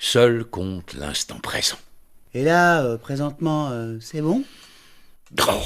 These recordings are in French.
Seul compte l'instant présent. Et là, présentement, c'est bon? Oh.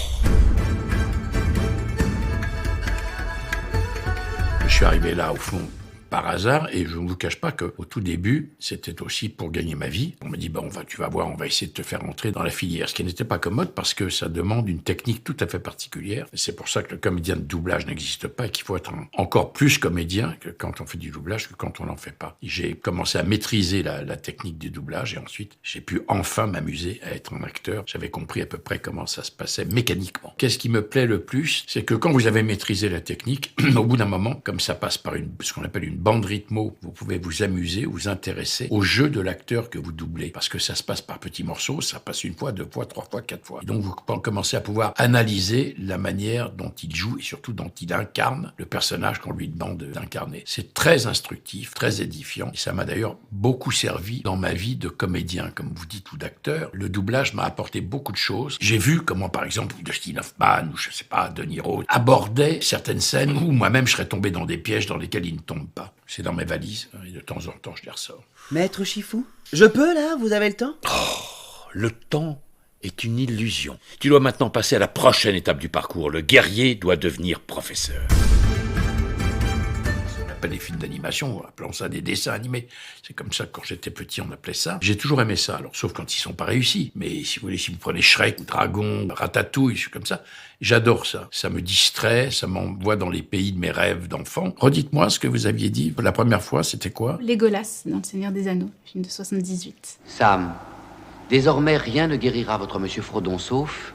Je suis arrivé là, au fond, par hasard, et je ne vous cache pas qu'au tout début, c'était aussi pour gagner ma vie. On m'a dit, tu vas voir, on va essayer de te faire entrer dans la filière, ce qui n'était pas commode parce que ça demande une technique tout à fait particulière. Et c'est pour ça que le comédien de doublage n'existe pas et qu'il faut être encore plus comédien que quand on fait du doublage que quand on n'en fait pas. J'ai commencé à maîtriser la technique du doublage et ensuite, j'ai pu enfin m'amuser à être un acteur. J'avais compris à peu près comment ça se passait mécaniquement. Qu'est-ce qui me plaît le plus? C'est que quand vous avez maîtrisé la technique, au bout d'un moment, comme ça passe par ce qu'on appelle une bande rythmo, vous pouvez vous amuser, vous intéresser au jeu de l'acteur que vous doublez. Parce que ça se passe par petits morceaux, ça passe une fois, deux fois, trois fois, quatre fois. Et donc vous commencez à pouvoir analyser la manière dont il joue et surtout dont il incarne le personnage qu'on lui demande d'incarner. C'est très instructif, très édifiant. Et ça m'a d'ailleurs beaucoup servi dans ma vie de comédien, comme vous dites, ou d'acteur. Le doublage m'a apporté beaucoup de choses. J'ai vu comment, par exemple, Dustin Hoffman, ou je sais pas, De Niro, abordait certaines scènes où moi-même je serais tombé dans des pièges dans lesquels il ne tombe pas. C'est dans mes valises, et de temps en temps, je les ressors. Maître Chifou, je peux là? Vous avez le temps? Le temps est une illusion. Tu dois maintenant passer à la prochaine étape du parcours. Le guerrier doit devenir professeur. Pas des films d'animation, appelons ça des dessins animés. C'est comme ça que quand j'étais petit, on appelait ça. J'ai toujours aimé ça, alors sauf quand ils sont pas réussis. Mais si vous voulez, si vous prenez Shrek, ou Dragon, Ratatouille, je suis comme ça, j'adore ça. Ça me distrait, ça m'envoie dans les pays de mes rêves d'enfant. Redites-moi ce que vous aviez dit la première fois, c'était quoi? Legolas, dans Le Seigneur des Anneaux, film de 78. Sam, désormais rien ne guérira votre monsieur Frodon sauf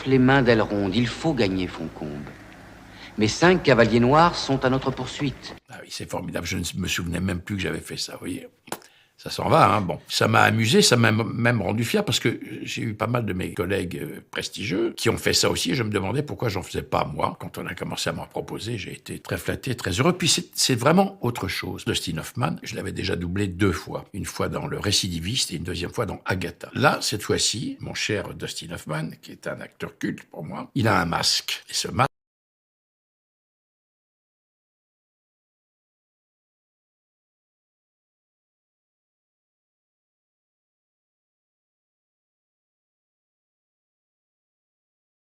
les mains d'Elrond. Il faut gagner Foncombe. Mes 5 cavaliers noirs sont à notre poursuite. Ah oui, c'est formidable. Je ne me souvenais même plus que j'avais fait ça, vous voyez. Ça s'en va, hein. Bon, ça m'a amusé, ça m'a même rendu fier parce que j'ai eu pas mal de mes collègues prestigieux qui ont fait ça aussi et je me demandais pourquoi j'en faisais pas moi. Quand on a commencé à m'en proposer, j'ai été très flatté, très heureux. Puis c'est vraiment autre chose. Dustin Hoffman, je l'avais déjà doublé 2 fois. Une fois dans Le Récidiviste et une deuxième fois dans Agatha. Là, cette fois-ci, mon cher Dustin Hoffman, qui est un acteur culte pour moi, il a un masque. Et ce masque